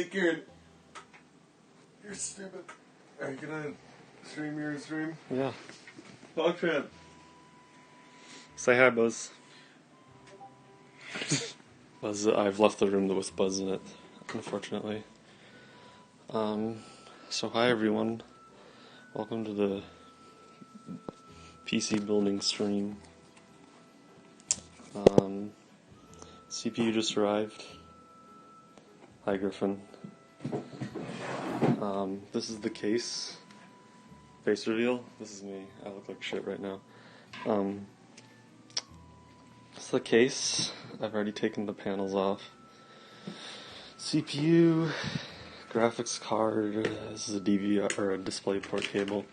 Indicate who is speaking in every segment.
Speaker 1: Hey, Kieran. You're stupid. Are you gonna stream your stream?
Speaker 2: Yeah.
Speaker 1: PogChamp.
Speaker 2: Say hi, Buzz. Buzz, I've left the room with Buzz in it, unfortunately. So hi everyone. Welcome to the PC building stream. CPU just arrived. Hi, Griffin. This is the case. Face reveal. This is me. I look like shit right now. It's the case. I've already taken the panels off. CPU, graphics card. This is a DVR or a DisplayPort cable.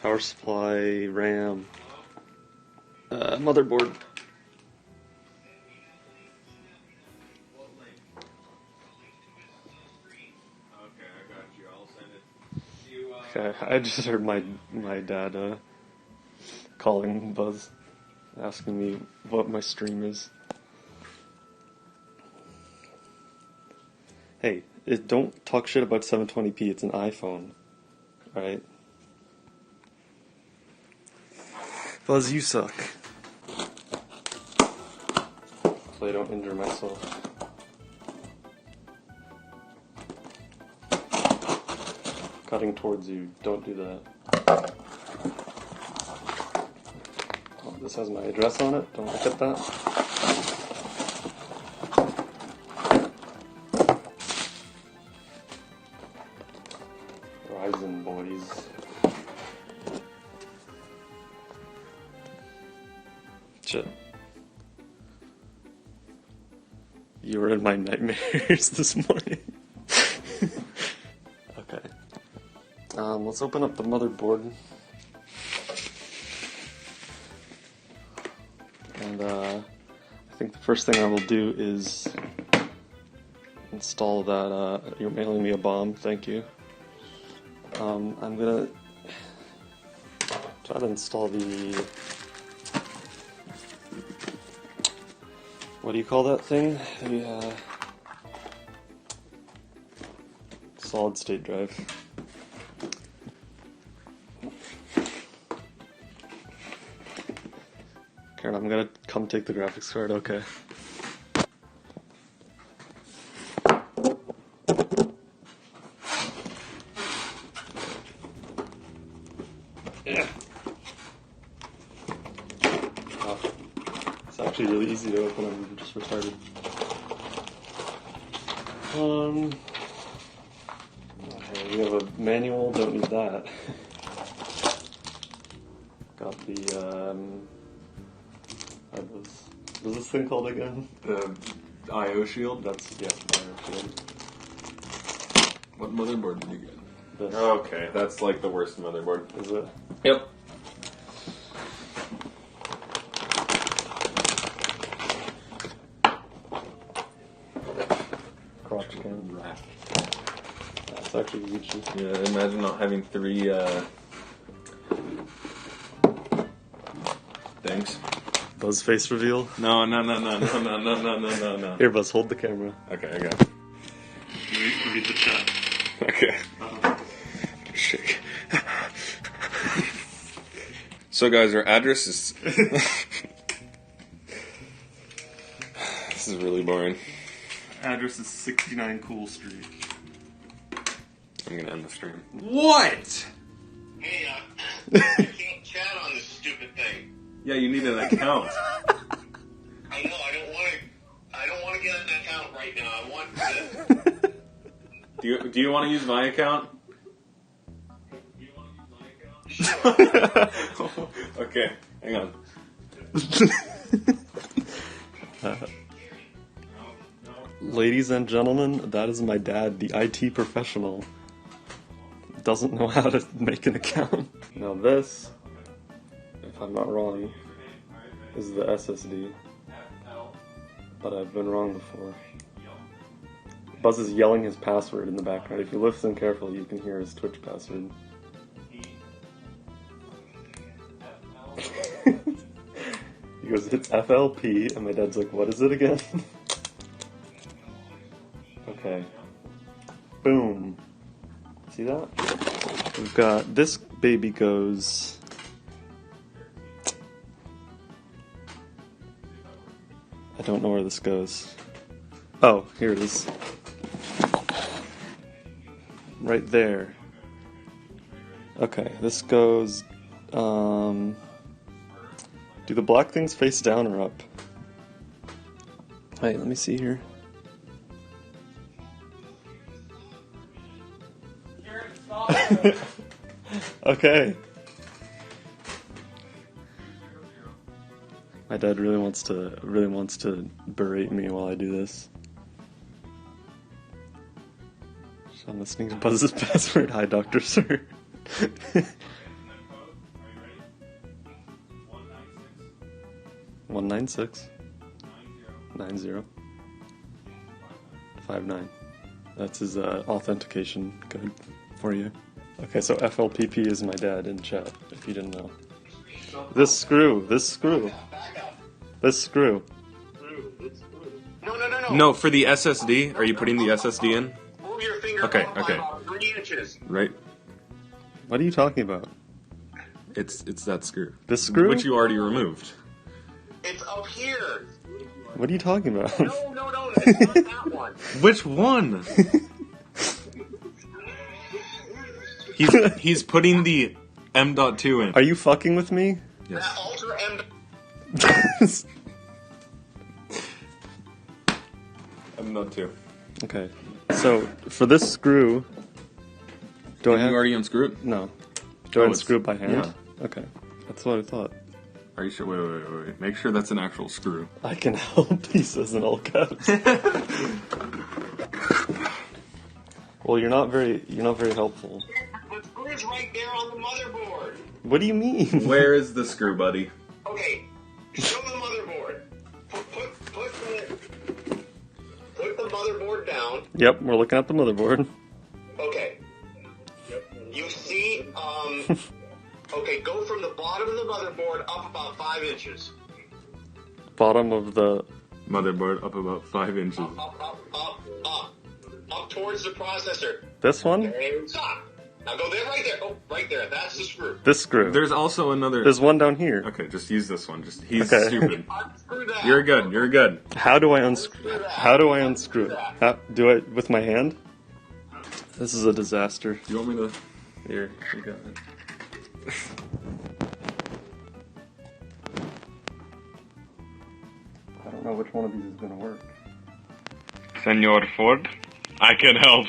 Speaker 2: Power supply, RAM, motherboard. Okay, I just heard my dad calling Buzz, asking me what my stream is. Hey, don't talk shit about 720p, it's an iPhone, alright? Buzz, you suck. So I don't injure myself. Cutting towards you, don't do that. Oh, this has my address on it, don't look at that. Ryzen boys. Shit. You were in my nightmares this morning. Okay. Let's open up the motherboard. And I think the first thing I will do is install that, you're mailing me a bomb, thank you. I'm gonna try to install the, what do you call that thing? The solid state drive. Karen, I'm gonna come take the graphics card, okay. Yeah. Oh, it's actually really easy to open, I'm just retarded. Okay, we have a manual, don't need that. Got the, what's this thing called again?
Speaker 1: The I/O shield?
Speaker 2: That's, yeah, IO shield.
Speaker 1: What motherboard did you get?
Speaker 2: This.
Speaker 1: Okay, that's like the worst motherboard.
Speaker 2: Is it?
Speaker 1: Yep.
Speaker 2: Crotch cam. That's actually Gucci.
Speaker 1: Yeah, imagine not having three, things.
Speaker 2: Buzz face reveal.
Speaker 1: No.
Speaker 2: Here, Buzz, hold the camera.
Speaker 1: Okay, I got it.
Speaker 2: Read the chat.
Speaker 1: Okay. Shake. So guys, our address is... This is really boring.
Speaker 2: Address is 69 Cool Street.
Speaker 1: I'm gonna end the stream.
Speaker 3: What?
Speaker 4: Hey, I can't chat on this stupid thing.
Speaker 1: Yeah, you need an account.
Speaker 4: I know. I don't want to get an account right now. I want to.
Speaker 1: Do you want to use my account?
Speaker 4: You want to use my account?
Speaker 1: Sure. Okay, hang on.
Speaker 2: Ladies and gentlemen, that is my dad, the IT professional. Doesn't know how to make an account. Now this, if I'm not wrong, is the SSD. But I've been wrong before. Buzz is yelling his password in the background. If you listen carefully, you can hear his Twitch password. He goes, it's FLP, and my dad's like, what is it again? Okay. Boom. See that? We've got this baby goes. I don't know where this goes. Oh, here it is. Right there. Okay, this goes. Do the black things face down or up? Wait, let me see here. Okay. My dad really wants to berate me while I do this. So I'm listening to Buzz's password. Hi, Dr. Sir. 196 9059. That's his authentication code for you. Okay, so FLPP is my dad in chat, if you didn't know. This screw.
Speaker 4: No.
Speaker 3: No, for the SSD, are you putting the SSD in?
Speaker 4: Move your finger
Speaker 3: Okay,
Speaker 4: up by
Speaker 3: okay.
Speaker 4: about 3 inches.
Speaker 3: Right?
Speaker 2: What are you talking about?
Speaker 3: It's that screw.
Speaker 2: This screw?
Speaker 3: Which you already removed.
Speaker 4: It's up here.
Speaker 2: What are you talking about?
Speaker 4: No, it's not that one.
Speaker 3: Which one? He's putting the M.2 in.
Speaker 2: Are you fucking with me?
Speaker 3: Yes.
Speaker 4: That Ultra M.
Speaker 3: M.2.
Speaker 2: Okay, so for this screw, do I
Speaker 3: Did
Speaker 2: have?
Speaker 3: you already unscrew it?
Speaker 2: No. Do I
Speaker 3: Oh,
Speaker 2: unscrew it by hand?
Speaker 3: yeah.
Speaker 2: Okay, that's what I thought.
Speaker 3: Are you sure? Wait. Make sure that's an actual screw.
Speaker 2: I can help. He says in all caps. Well, you're not very helpful.
Speaker 4: The screw's right there on the motherboard.
Speaker 2: What do you mean?
Speaker 3: Where is the screw, buddy?
Speaker 4: Okay, show the motherboard. Put the motherboard down.
Speaker 2: Yep, we're looking at the motherboard.
Speaker 4: Okay. You see, okay, go from the bottom of the motherboard up about 5 inches.
Speaker 2: Bottom of the.
Speaker 3: Motherboard up about 5 inches.
Speaker 4: Up towards the processor.
Speaker 2: This one?
Speaker 4: And stop. Now go there, right there. Oh, right there. That's the screw.
Speaker 2: This screw.
Speaker 3: There's also another.
Speaker 2: There's one down here.
Speaker 3: Okay, just use this one. He's
Speaker 2: Okay.
Speaker 3: stupid.
Speaker 4: Unscrew that.
Speaker 3: You're good.
Speaker 2: How do I unscrew? How do I unscrew it? Do I with my hand? This is a disaster.
Speaker 3: Do you want me to?
Speaker 2: Here, you got it. I don't know which one of these is gonna work.
Speaker 3: Senor Ford, I can help.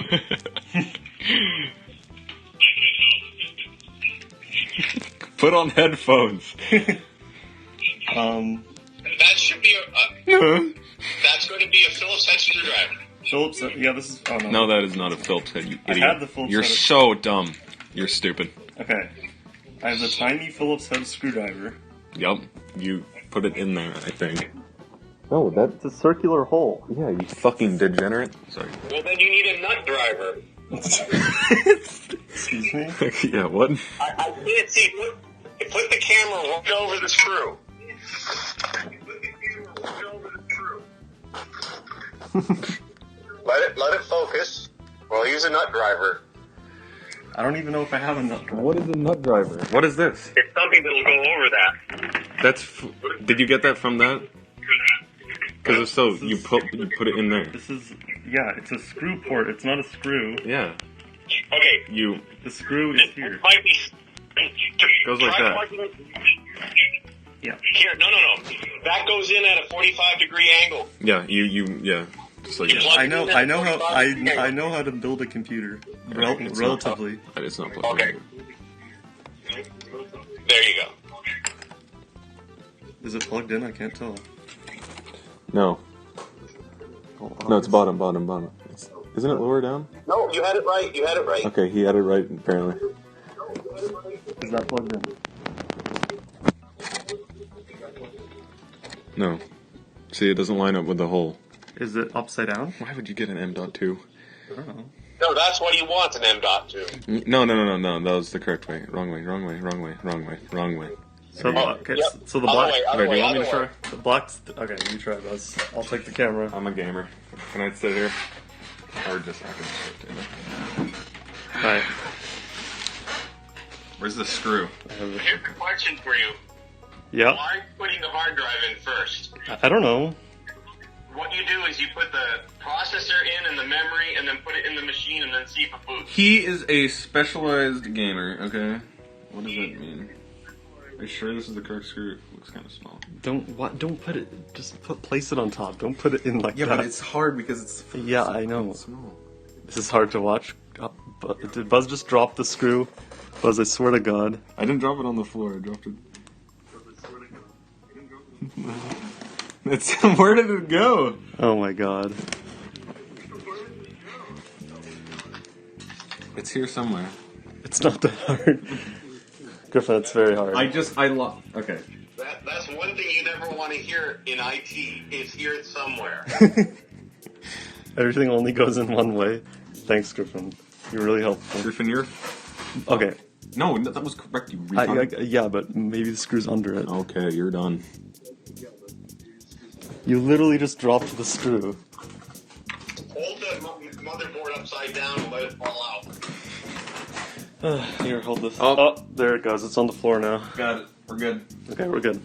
Speaker 3: Put on headphones.
Speaker 4: That should be that's going to be a Phillips head screwdriver.
Speaker 2: Phillips, yeah, this is. Oh no.
Speaker 3: No, that is not a Phillips head, you
Speaker 2: I
Speaker 3: idiot.
Speaker 2: have the Phillips
Speaker 3: You're
Speaker 2: head.
Speaker 3: so dumb. You're stupid.
Speaker 2: Okay. I have the tiny Phillips head screwdriver.
Speaker 3: Yup. You put it in there, I think.
Speaker 2: Oh, that's a circular hole.
Speaker 3: Yeah, you fucking degenerate. Sorry.
Speaker 4: Well, then you need a nut driver.
Speaker 2: Excuse me?
Speaker 3: Yeah, what?
Speaker 4: I can't see. Put the camera right over the screw. Let it focus. We'll use a nut driver.
Speaker 2: I don't even know if I have a nut driver.
Speaker 3: What is a nut driver? What is this?
Speaker 4: It's something that'll go over that.
Speaker 3: Did you get that from that? Because if so, you put it in there.
Speaker 2: This is, yeah, it's a screw port. It's not a screw.
Speaker 3: Yeah.
Speaker 4: Okay.
Speaker 2: The screw is here.
Speaker 4: It might be.
Speaker 3: Goes like that.
Speaker 2: Yeah.
Speaker 4: Here, no. That goes in at a 45-degree angle.
Speaker 3: Yeah, yeah. Just like that.
Speaker 2: I know how to build a computer. Relatively.
Speaker 3: It's not plugged
Speaker 4: Okay.
Speaker 3: in.
Speaker 4: There you go.
Speaker 2: Is it plugged in? I can't tell.
Speaker 3: No. No, it's bottom. Isn't it lower down?
Speaker 4: No, you had it right.
Speaker 3: Okay, he had it right, apparently.
Speaker 2: Is that plugged in?
Speaker 3: No. See, it doesn't line up with the hole.
Speaker 2: Is it upside down?
Speaker 3: Why would you get an M.2?
Speaker 2: I don't know.
Speaker 4: No, that's what he wants, an M.2.
Speaker 3: No. That was the correct way. Wrong way.
Speaker 2: So, okay,
Speaker 4: Yep.
Speaker 2: so the
Speaker 4: Other
Speaker 2: black.
Speaker 4: way,
Speaker 3: Okay, do you want me to try?
Speaker 2: The black's. Okay, you try, Buzz. I'll take the camera.
Speaker 3: I'm a gamer. Can I sit here? Or just I can put it in.
Speaker 2: Alright.
Speaker 3: Where's the screw?
Speaker 4: Here's a question for you.
Speaker 2: Yeah.
Speaker 4: Why putting the hard drive in first?
Speaker 2: I don't know.
Speaker 4: What you do is you put the processor in and the memory, and then put it in the machine, and then see if it boots.
Speaker 3: He is a specialized gamer, okay? What does that mean? Are you sure this is the correct screw? It looks kind of small.
Speaker 2: Don't put it, just place it on top. Don't put it in like that.
Speaker 3: Yeah, but it's hard because it's
Speaker 2: Yeah, I know.
Speaker 3: small.
Speaker 2: This is hard to watch. Did Buzz just drop the screw? Buzz, I swear to God.
Speaker 3: I didn't drop it on the floor. I dropped it. It's, where did it go?
Speaker 2: Oh my God.
Speaker 3: It's here somewhere.
Speaker 2: It's not that hard. Griffin, it's very hard.
Speaker 3: Okay.
Speaker 4: That's one thing you never want to hear in IT, is hear it somewhere.
Speaker 2: Everything only goes in one way. Thanks, Griffin. You're really helpful.
Speaker 3: Griffin, you're...
Speaker 2: Okay.
Speaker 3: No, that was correct, you retard.
Speaker 2: Yeah, but maybe the screw's under it.
Speaker 3: Okay, you're done.
Speaker 2: You literally just dropped the screw.
Speaker 4: Hold the motherboard upside down and let it fall out.
Speaker 2: Here, hold this.
Speaker 3: Oh.
Speaker 2: Oh, there it goes. It's on the floor now.
Speaker 3: Got it. We're good.
Speaker 2: Okay, we're good.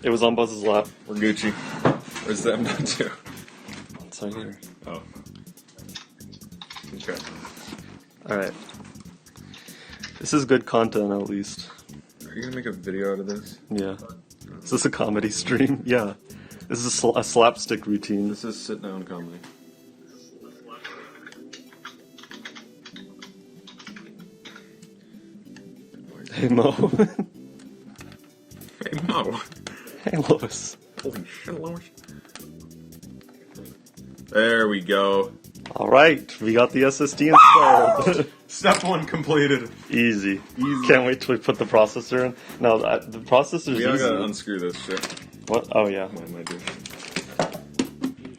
Speaker 2: It was on Buzz's lap.
Speaker 3: We're Gucci. Where's the M.2?
Speaker 2: It's right here.
Speaker 3: Oh. Okay.
Speaker 2: Alright. This is good content, at least.
Speaker 3: Are you gonna make a video out of this?
Speaker 2: Yeah. Is this a comedy stream? Yeah. This is a slapstick routine.
Speaker 3: This is sit-down comedy.
Speaker 2: Hey, Mo.
Speaker 3: Hey, Mo.
Speaker 2: Hey, Lois.
Speaker 3: Holy shit, Lois. There we go.
Speaker 2: Alright, we got the SSD installed.
Speaker 3: Step 1 completed.
Speaker 2: Easy.
Speaker 3: Easy.
Speaker 2: Can't wait till we put the processor in. No, the processor's
Speaker 3: We all
Speaker 2: easy.
Speaker 3: gotta unscrew this shit.
Speaker 2: What? Oh, yeah.
Speaker 3: Mine might do.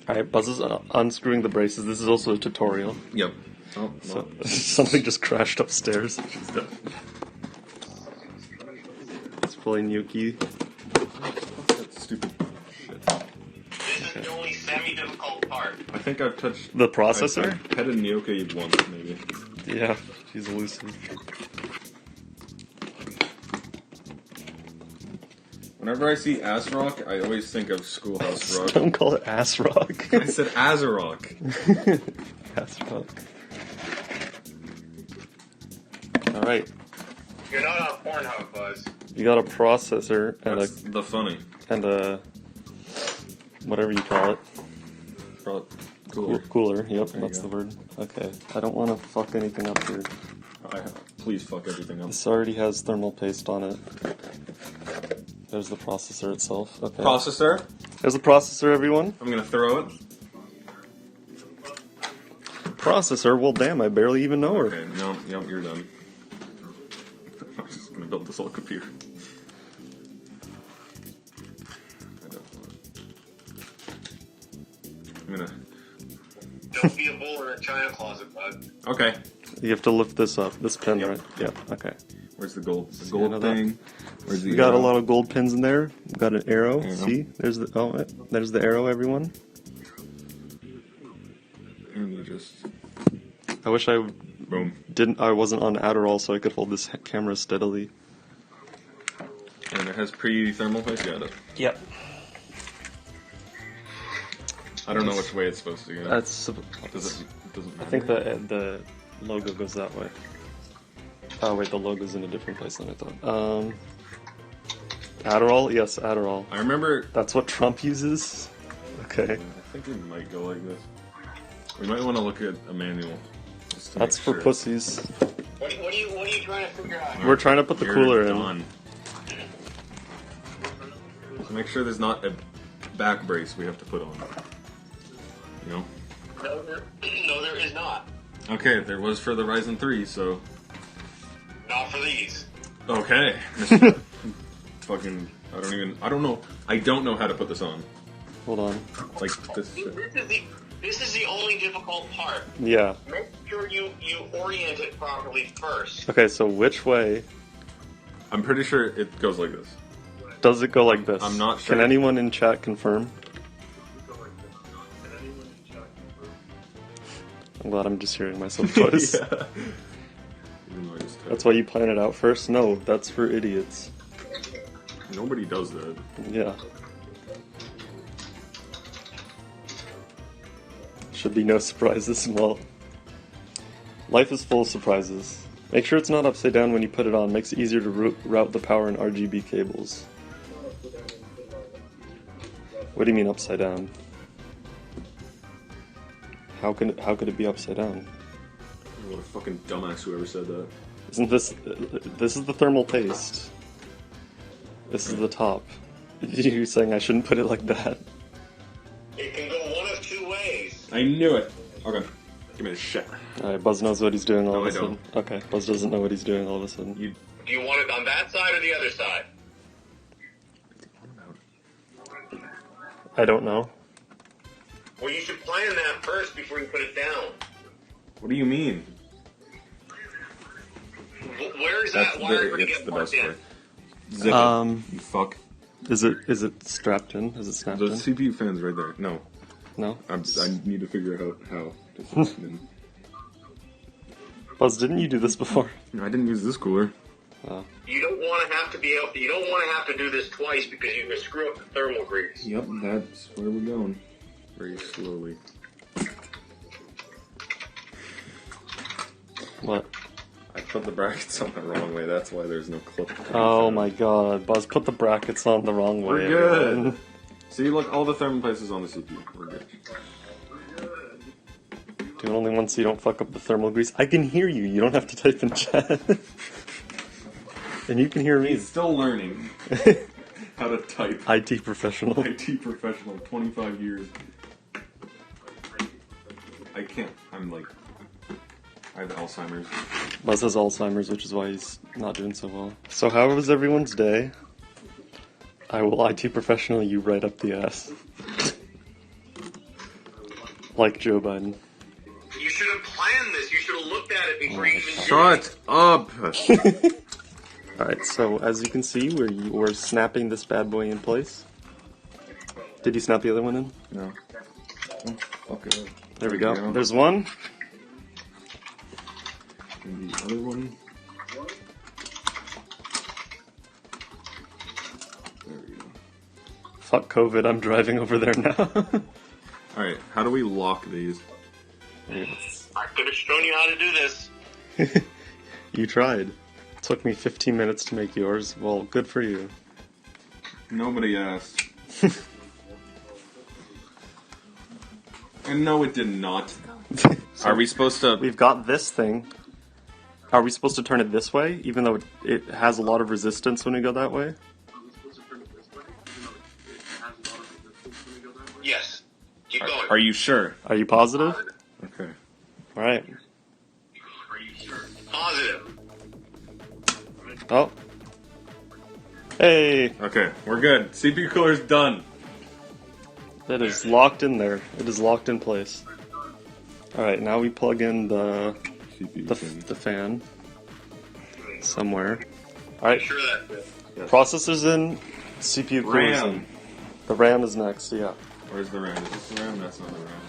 Speaker 2: Alright, Buzz is unscrewing the braces. This is also a tutorial.
Speaker 3: Yep. Oh,
Speaker 2: So, something just crashed upstairs.
Speaker 3: she's dead.
Speaker 2: It's pulling Yuki.
Speaker 3: That's stupid shit.
Speaker 4: This is the only semi-difficult part.
Speaker 3: I think I've touched...
Speaker 2: The processor?
Speaker 3: I've petted Nyoka once, maybe.
Speaker 2: Yeah, she's elusive.
Speaker 3: Whenever I see Ass Rock, I always think of Schoolhouse Rock.
Speaker 2: Don't call it ass rock.
Speaker 3: I said Azarok.
Speaker 2: Ass rock. Alright,
Speaker 4: You're not on Pornhub, Buzz.
Speaker 2: you got a processor and
Speaker 3: That's the funny.
Speaker 2: a whatever you call it.
Speaker 3: Probably cooler.
Speaker 2: Cooler, yep,
Speaker 3: There you
Speaker 2: that's
Speaker 3: go.
Speaker 2: the word. Okay, I don't want to fuck anything up here.
Speaker 3: Please fuck everything up.
Speaker 2: This already has thermal paste on it. There's the processor itself. Okay.
Speaker 3: Processor.
Speaker 2: There's the processor, everyone.
Speaker 3: I'm gonna throw it.
Speaker 2: Processor? Well, damn, I barely even know her.
Speaker 3: Okay, no, you're done. I'm just gonna build this whole computer. I'm gonna...
Speaker 4: Don't be a bull in a china closet, Bud.
Speaker 3: Okay.
Speaker 2: You have to lift this up. This pin,
Speaker 3: Yep.
Speaker 2: right? Yep. Okay.
Speaker 3: Where's the gold? The
Speaker 2: See,
Speaker 3: gold
Speaker 2: another-
Speaker 3: thing. Where's the
Speaker 2: We got a
Speaker 3: arrow?
Speaker 2: lot of gold pins in there. We got an arrow.
Speaker 3: Arrow.
Speaker 2: See? There's the there's the arrow, everyone.
Speaker 3: And you just...
Speaker 2: I wish I
Speaker 3: Boom.
Speaker 2: I wasn't on Adderall so I could hold this camera steadily.
Speaker 3: And it has pre-thermal paste? Got it.
Speaker 2: Yep.
Speaker 3: I don't know which way it's supposed to go.
Speaker 2: That's.
Speaker 3: Does it doesn't
Speaker 2: I
Speaker 3: matter?
Speaker 2: think the logo goes that way. Oh wait, the logo's in a different place than I thought. Adderall? Yes, Adderall.
Speaker 3: I remember...
Speaker 2: That's what Trump uses? Okay.
Speaker 3: I think it might go like this. We might want to look at a manual. just to
Speaker 2: That's
Speaker 3: make
Speaker 2: for
Speaker 3: sure.
Speaker 2: pussies.
Speaker 4: What are you trying to figure out?
Speaker 2: We're trying to put the
Speaker 3: You're
Speaker 2: cooler in.
Speaker 3: done. So make sure there's not a back brace we have to put on. You know?
Speaker 4: No, there is not.
Speaker 3: Okay, there was for the Ryzen 3, so...
Speaker 4: Not for these.
Speaker 3: Okay. Fucking... I don't know. I don't know how to put this on.
Speaker 2: Hold on.
Speaker 3: Like, this shit.
Speaker 4: This is the only difficult part.
Speaker 2: Yeah.
Speaker 4: Make sure you orient it properly first.
Speaker 2: Okay, so which way
Speaker 3: I'm pretty sure it goes like this.
Speaker 2: does it go like this?
Speaker 3: I'm not sure.
Speaker 2: Can anyone in chat confirm? I'm glad I'm just hearing myself twice.
Speaker 3: Yeah. Even though I just
Speaker 2: That's why you plan it out first? No, that's for idiots.
Speaker 3: Nobody does that.
Speaker 2: Yeah. Should be no surprises. Well, life is full of surprises. Make sure it's not upside down when you put it on. Makes it easier to route the power and RGB cables. What do you mean upside down? How could it be upside down?
Speaker 3: What a fucking dumbass whoever said that.
Speaker 2: Isn't this is the thermal paste? This is the top. You're saying I shouldn't put it like that?
Speaker 4: It can go one of two ways.
Speaker 3: I knew it. Okay. Give me the shit.
Speaker 2: Alright, Buzz knows what he's doing all
Speaker 3: No,
Speaker 2: of a
Speaker 3: I
Speaker 2: sudden. Okay, Buzz doesn't know what he's doing all of a sudden.
Speaker 3: You.
Speaker 4: Do you want it on that side or the other side?
Speaker 2: I don't know.
Speaker 4: Well, you should plan that first before you put it down.
Speaker 3: What do you mean?
Speaker 4: Where is that wire going to get
Speaker 3: the
Speaker 4: plugged
Speaker 3: best
Speaker 4: in?
Speaker 3: part. Zip it. You fuck.
Speaker 2: Is it strapped in? Is it snapped
Speaker 3: The
Speaker 2: in?
Speaker 3: CPU fan's right there. No.
Speaker 2: No?
Speaker 3: I need to figure out how to fix it in.
Speaker 2: Buzz, didn't you do this before?
Speaker 3: I didn't use this cooler.
Speaker 4: You don't want to have to be able. You don't want to have to do this twice because you can screw up the thermal grease.
Speaker 3: Yep, that's where we're going. Very slowly.
Speaker 2: What?
Speaker 3: I put the brackets on the wrong way, that's why there's no clip.
Speaker 2: Oh my god, Buzz put the brackets on the wrong way.
Speaker 3: We're good!
Speaker 2: everyone.
Speaker 3: See, look, all the thermal places on the CPU. We're good.
Speaker 2: Do it only once so you don't fuck up the thermal grease. I can hear you, you don't have to type in chat. And you can hear me.
Speaker 3: He's still learning how to type.
Speaker 2: IT professional.
Speaker 3: IT professional, 25 years. I can't, I have Alzheimer's.
Speaker 2: Buzz has Alzheimer's, which is why he's not doing so well. So how was everyone's day? I will IT professional you right up the ass. Like Joe Biden.
Speaker 4: You should have planned this. You should have looked at it before you even did it.
Speaker 3: Shut up!
Speaker 2: Alright, so as you can see, we're snapping this bad boy in place. Did you snap the other one in?
Speaker 3: No. Okay.
Speaker 2: There we go. There's one.
Speaker 3: And the other one. There we go.
Speaker 2: Fuck COVID, I'm driving over there now.
Speaker 3: Alright, how do we lock these?
Speaker 4: I could have shown you how to do this.
Speaker 2: You tried. It took me 15 minutes to make yours. Well, good for you.
Speaker 3: Nobody asked. And no, it did not. Are we supposed to...
Speaker 2: We've got this thing. Are we supposed to turn it this way, even though it has a lot of resistance when we go that way?
Speaker 4: Yes. Keep going.
Speaker 3: Are you sure?
Speaker 2: Are you positive?
Speaker 3: Okay.
Speaker 2: Alright.
Speaker 4: Positive.
Speaker 2: Oh. Hey!
Speaker 3: Okay, we're good. CPU cooler's done.
Speaker 2: It is locked in there. It is locked in place. Alright, now we plug in the fan somewhere. Alright,
Speaker 4: Sure that's it.
Speaker 2: processor's in, CPU cooler's
Speaker 3: RAM.
Speaker 2: in. The RAM is next, yeah.
Speaker 3: Where's the RAM? Is this the RAM? That's not the RAM.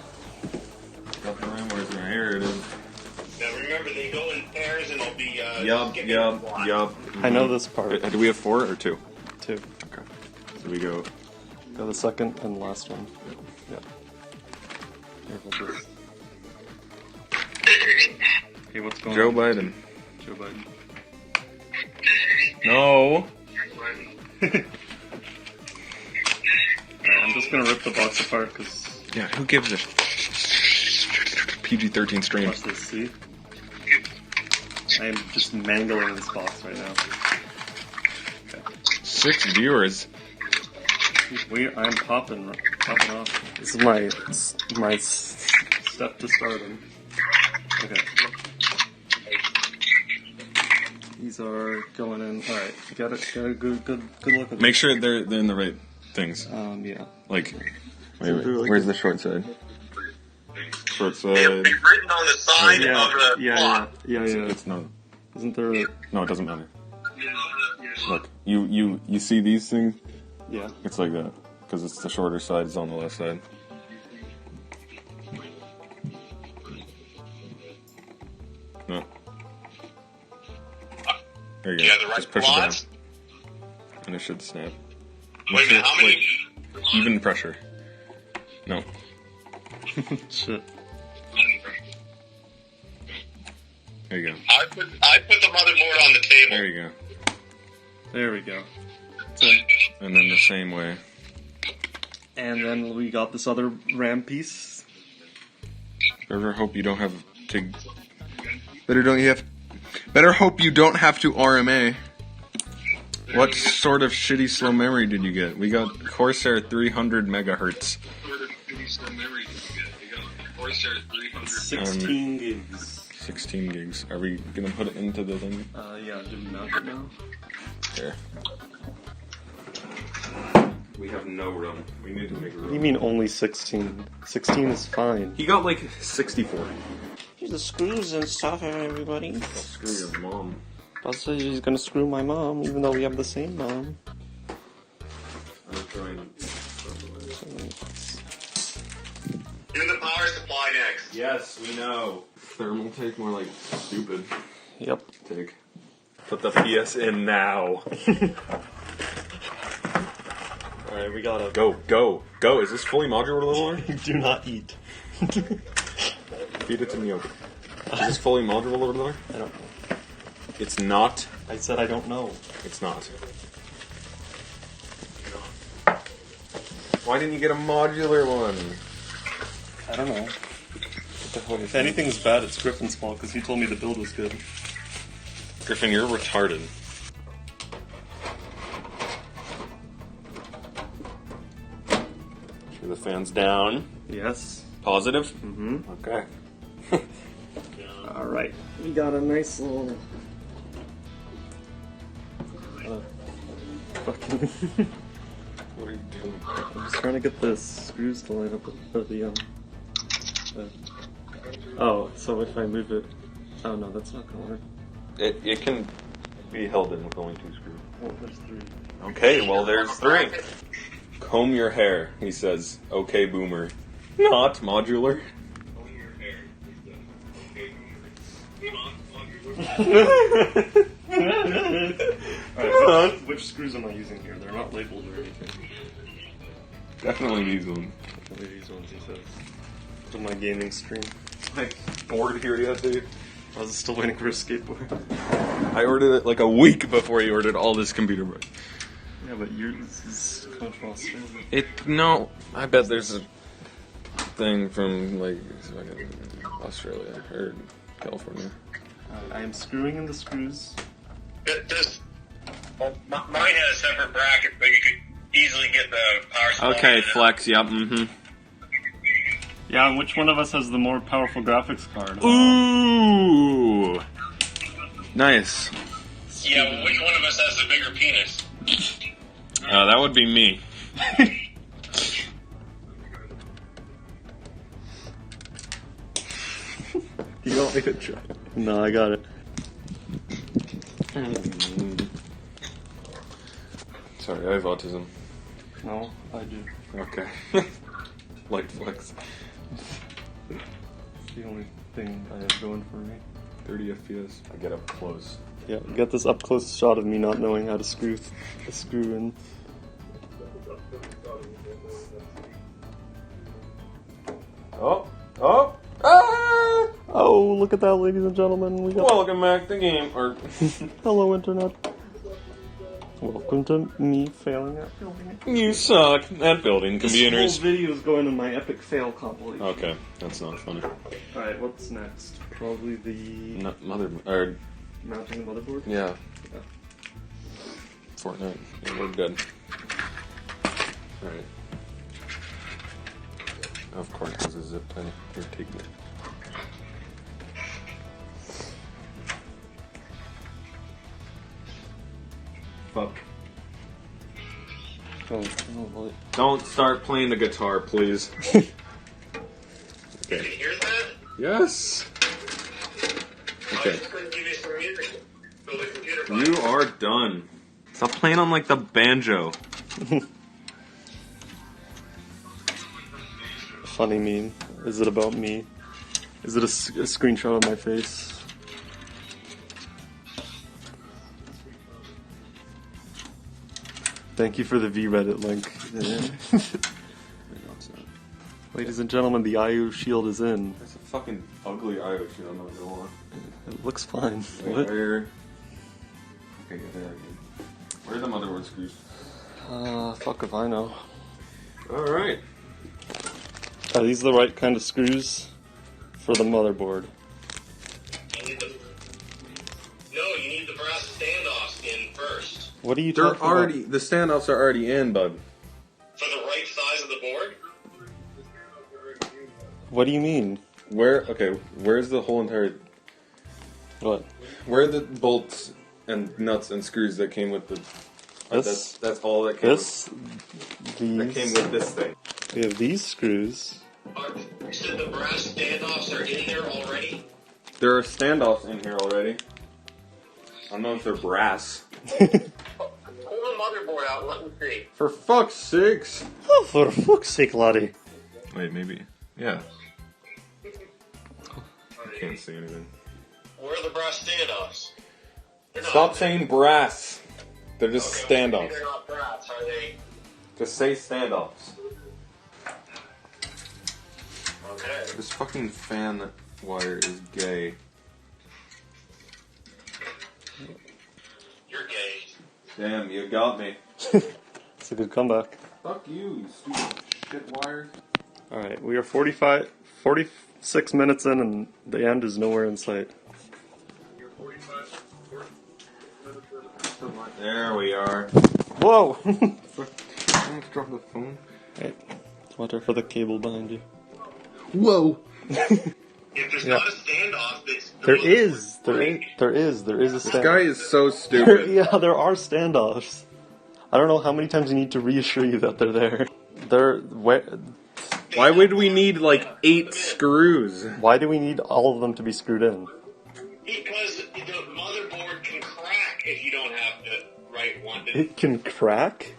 Speaker 3: Got the RAM? Where's the RAM? Here it is.
Speaker 4: Now remember, they go in pairs and it'll be.
Speaker 3: Yup.
Speaker 2: I know this part.
Speaker 3: Do we have 4 or 2?
Speaker 2: 2.
Speaker 3: Okay. So we go.
Speaker 2: Go the second and last one. Yep. Careful, please. Hey, what's going
Speaker 3: Joe
Speaker 2: on?
Speaker 3: Biden.
Speaker 2: Joe Biden.
Speaker 3: No.
Speaker 2: I'm just gonna rip the box apart because.
Speaker 3: Yeah, who gives a PG-13 stream?
Speaker 2: Watch this, see? I am just mangling this box right now.
Speaker 3: 6 viewers.
Speaker 2: I'm popping off. This is my step to stardom. Okay. These are going in. All right, got it. Got a good look at
Speaker 3: Make sure they're in the right things.
Speaker 2: Yeah.
Speaker 3: Like,
Speaker 2: So
Speaker 3: wait,
Speaker 2: they're like
Speaker 3: where's
Speaker 2: this.
Speaker 3: the short side? Short
Speaker 4: It'll
Speaker 3: side.
Speaker 4: be written on the side of the
Speaker 2: yeah.
Speaker 3: Yeah. It's not.
Speaker 2: Isn't there?
Speaker 3: No, it doesn't matter. Look, you see these things?
Speaker 2: Yeah.
Speaker 3: It's like that because it's the shorter side is on the left side. No. There you go.
Speaker 4: You have the right
Speaker 3: Just push it down.
Speaker 4: slots?
Speaker 3: And it should snap.
Speaker 4: Wait a minute, how many?
Speaker 3: Wait. Even pressure. No.
Speaker 2: Shit.
Speaker 3: There you go.
Speaker 4: I put the motherboard on the table.
Speaker 3: There you go.
Speaker 2: There we go.
Speaker 3: And then the same way.
Speaker 2: And then we got this other RAM piece.
Speaker 3: Better hope you don't have to. Better hope you don't have to RMA. What sort of shitty slow memory did you get? We got Corsair 300 megahertz.
Speaker 2: 16 gigs.
Speaker 3: 16 gigs. Are we gonna put it into the thing?
Speaker 2: Yeah, do we mount it now?
Speaker 3: Here. We have no room. We need to make room.
Speaker 2: What do you mean only 16? 16 is fine.
Speaker 3: He got like 64.
Speaker 2: Here's the screws and stuff, everybody.
Speaker 3: I'll screw your mom.
Speaker 2: Also, he's gonna screw my mom, even though we have the same mom.
Speaker 3: I'm trying.
Speaker 4: Do the power supply next.
Speaker 3: Yes, we know. Thermal take, more like stupid
Speaker 2: Yep.
Speaker 3: take. Put the PS in now.
Speaker 2: Alright, we gotta
Speaker 3: Go. Is this fully modular leveler?
Speaker 2: do not eat.
Speaker 3: Feed it to me open. Is this fully modular leveler?
Speaker 2: I don't know.
Speaker 3: It's not.
Speaker 2: I said I don't know.
Speaker 3: It's not. Why didn't you get a modular one?
Speaker 2: I don't know. If anything's bad, it's Griffin's fault, because he told me the build was good.
Speaker 3: Griffin, you're retarded. Sure the fan's down.
Speaker 2: Yes.
Speaker 3: Positive?
Speaker 2: Mm-hmm.
Speaker 3: Okay.
Speaker 2: Alright. We got a nice little... fucking...
Speaker 3: What are you doing?
Speaker 2: I'm just trying to get the screws to line up with the oh, so if I move it... Oh no, that's not gonna work.
Speaker 3: It can be held in with only 2 screws.
Speaker 2: Oh, there's 3.
Speaker 3: Okay, well there's 3. Comb your hair, he says. Okay, boomer. Not modular.
Speaker 4: Comb your hair. Okay, boomer.
Speaker 2: Alright, which screws am I using here? They're not labeled or anything.
Speaker 3: Definitely these ones.
Speaker 2: Definitely these ones, he says. To my gaming stream.
Speaker 3: Like, bored here yet, dude?
Speaker 2: I was still waiting for a skateboard.
Speaker 3: I ordered it like a week before you ordered all this computer work.
Speaker 2: Yeah, but yours is coming from Australia.
Speaker 3: No, I bet there's a thing from like Australia or California.
Speaker 2: I am screwing in the screws.
Speaker 4: Mine had a separate bracket, but you could easily get the power supply.
Speaker 3: Okay, flex. Yep. Mm-hmm.
Speaker 2: Yeah, and which one of us has the more powerful graphics card?
Speaker 3: Ooh, nice.
Speaker 4: Yeah, well, which one of us has the bigger penis?
Speaker 3: That would be me.
Speaker 2: Do you want me to try? No, I got it.
Speaker 3: Sorry, I have autism.
Speaker 2: No, I do.
Speaker 3: Okay. Light flex.
Speaker 2: It's the only thing I have going for me.
Speaker 3: 30 FPS. I get up close.
Speaker 2: Yeah, get this up close shot of me not knowing how to screw in.
Speaker 3: Oh! Ah!
Speaker 2: Oh, look at that, ladies and gentlemen. We got
Speaker 3: Welcome back to game. Or
Speaker 2: hello, internet. Welcome to me failing at filming it.
Speaker 3: you suck at building
Speaker 2: This
Speaker 3: computers.
Speaker 2: whole video is going in my epic fail compilation.
Speaker 3: Okay, that's not funny.
Speaker 2: Alright, what's next? Probably the
Speaker 3: No, or
Speaker 2: mounting the motherboard?
Speaker 3: yeah,
Speaker 2: Yeah.
Speaker 3: Fortnite. Yeah, we're good. All right. Of course, there's a zip tie. Here, take it. Fuck.
Speaker 2: Oh boy.
Speaker 3: Don't start playing the guitar, please.
Speaker 4: Did you
Speaker 3: Okay.
Speaker 4: hear that?
Speaker 3: Yes.
Speaker 4: I
Speaker 3: Okay.
Speaker 4: just couldn't give you some music. Build a computer.
Speaker 3: You are done. Stop playing on like the banjo.
Speaker 2: Funny meme. Is it about me? Is it a screenshot of my face? Thank you for the V-Reddit link. Ladies and gentlemen, the IO shield is in.
Speaker 3: That's a fucking ugly IO shield, I'm not gonna lie.
Speaker 2: It looks fine.
Speaker 3: Wait,
Speaker 2: What?
Speaker 3: where? Okay, there again. Where are the motherboard screws?
Speaker 2: Fuck if I know.
Speaker 3: Alright.
Speaker 2: Are these the right kind of screws for the motherboard?
Speaker 4: You need the brass standoffs in first.
Speaker 2: What are you
Speaker 3: They're
Speaker 2: talking
Speaker 3: already, the standoffs are already in, bud.
Speaker 4: For the right size of the board?
Speaker 2: about? What do you mean?
Speaker 3: Where's the whole entire,
Speaker 2: What?
Speaker 3: where are the bolts and nuts and screws that came with the,
Speaker 2: This?
Speaker 3: that's all that came
Speaker 2: This?
Speaker 3: with,
Speaker 2: These?
Speaker 3: that came with this thing.
Speaker 2: We have these screws.
Speaker 4: You said the brass standoffs are in there already?
Speaker 3: There are standoffs in here already. I don't know if they're brass.
Speaker 4: Pull the motherboard out and let me see.
Speaker 3: For fuck's sakes!
Speaker 2: Oh, for fuck's sake, laddie.
Speaker 3: Wait, maybe. Yeah. I can't see anything.
Speaker 4: Where are the brass standoffs? They're not
Speaker 3: Stop
Speaker 4: in
Speaker 3: saying brass. They're just
Speaker 4: there.
Speaker 3: standoffs.
Speaker 4: They're not brass, are they?
Speaker 3: Just say standoffs.
Speaker 4: Okay.
Speaker 3: This fucking fan wire is gay.
Speaker 4: You're gay.
Speaker 3: Damn, you got me.
Speaker 2: It's a good comeback.
Speaker 3: Fuck you, you stupid shit wires.
Speaker 2: Alright, we are 46 minutes in and the end is nowhere in sight.
Speaker 3: There we are.
Speaker 2: Whoa!
Speaker 3: Almost dropped the phone.
Speaker 2: Hey, watch out for the cable behind you.
Speaker 3: Whoa!
Speaker 4: If there's
Speaker 2: Yeah.
Speaker 4: not a standoff, it's
Speaker 2: There is a
Speaker 3: This
Speaker 2: standoff.
Speaker 3: guy is so stupid.
Speaker 2: Yeah, there are standoffs. I don't know how many times you need to reassure you that they're there.
Speaker 3: Why would we need like 8 screws?
Speaker 2: Why do we need all of them to be screwed in?
Speaker 4: Because the motherboard can crack if you don't have the right one.
Speaker 2: It can crack?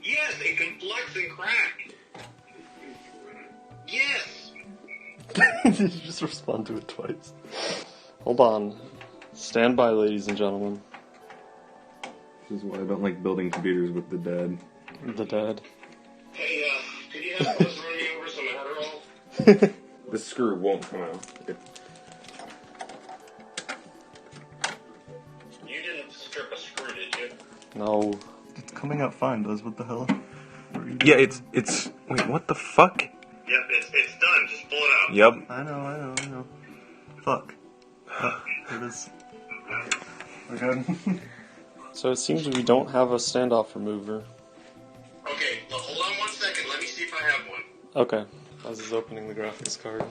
Speaker 4: Yes, it can flex and crack. Yes.
Speaker 2: Did you just respond to it twice? Hold on. Stand by, ladies and gentlemen.
Speaker 3: This is why I don't like building computers with the dead.
Speaker 2: The dad.
Speaker 4: Hey, could you have those run me over some Adderall?
Speaker 3: This screw won't come out.
Speaker 4: You didn't strip a screw, did you?
Speaker 2: No. It's coming out fine, Buzz. What the hell?
Speaker 3: Yeah, it's. Wait, what the fuck?
Speaker 4: Yep, it's done. Just pull it out.
Speaker 3: Yep.
Speaker 2: I know. Fuck. It is. We're good. So it seems we don't have a standoff remover.
Speaker 4: Okay, well, hold on 1 second. Let me see if I have one.
Speaker 2: Okay. Buzz is opening the graphics card.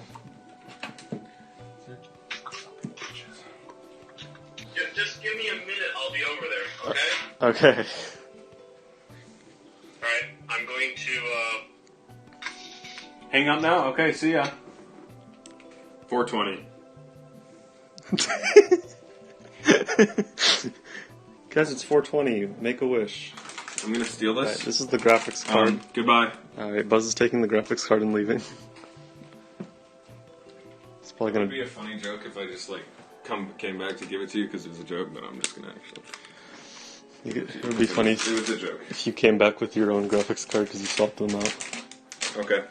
Speaker 4: Just give me a minute. I'll be over there, okay?
Speaker 2: Okay.
Speaker 4: Alright, I'm going to,
Speaker 3: Hang up now? Okay, see ya. 420.
Speaker 2: Guys, it's 420. Make a wish.
Speaker 3: I'm gonna steal this.
Speaker 2: Alright, this is the graphics card.
Speaker 3: Goodbye.
Speaker 2: Alright, Buzz is taking the graphics card and leaving. It's probably
Speaker 3: It
Speaker 2: gonna
Speaker 3: would be a funny joke if I just like came back to give it to you because it was a joke, but I'm just gonna actually.
Speaker 2: It would be funny
Speaker 3: It was a joke.
Speaker 2: if you came back with your own graphics card because you swapped them out.
Speaker 3: Okay.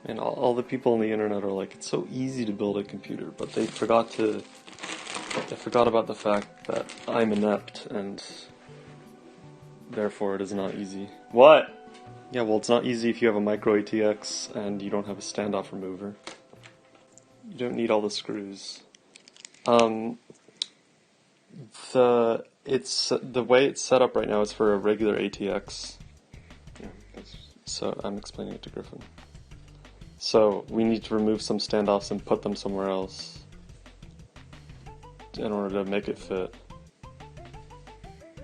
Speaker 2: And all the people on the internet are like, it's so easy to build a computer, but they forgot about the fact that I'm inept and therefore it is not easy. What? Yeah, well, it's not easy if you have a micro ATX and you don't have a standoff remover. You don't need all the screws. The way it's set up right now is for a regular ATX. Yeah, so I'm explaining it to Griffin. So we need to remove some standoffs and put them somewhere else in order to make it fit.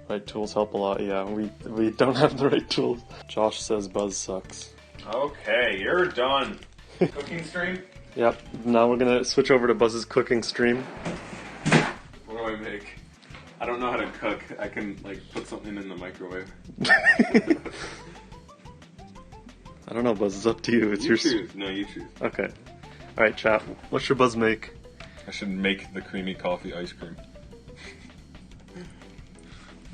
Speaker 2: Right tools help a lot. Yeah, we don't have the right tools. Josh says Buzz sucks.
Speaker 3: Okay, you're done. Cooking stream?
Speaker 2: Yep. Now we're gonna switch over to Buzz's cooking stream.
Speaker 3: What do I make? I don't know how to cook. I can like put something in the microwave.
Speaker 2: I don't know, Buzz. It's up to you. It's
Speaker 3: You
Speaker 2: your.
Speaker 3: choose. No, you choose.
Speaker 2: Okay. All right, chat. What should Buzz make?
Speaker 3: I should make the creamy coffee ice cream.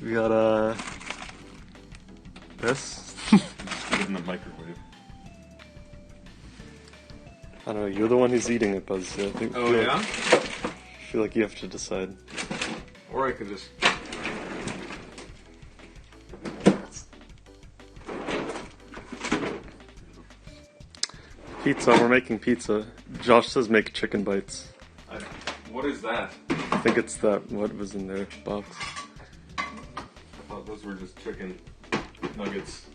Speaker 2: We got this.
Speaker 3: Put it in the microwave.
Speaker 2: I don't know. You're the one who's eating it, Buzz. So I think.
Speaker 3: Oh yeah?
Speaker 2: I feel like you have to decide.
Speaker 3: Or I could just.
Speaker 2: Pizza. We're making pizza. Josh says make chicken bites.
Speaker 3: What is that?
Speaker 2: I think it's that. What was in their box?
Speaker 3: I thought those were just chicken nuggets.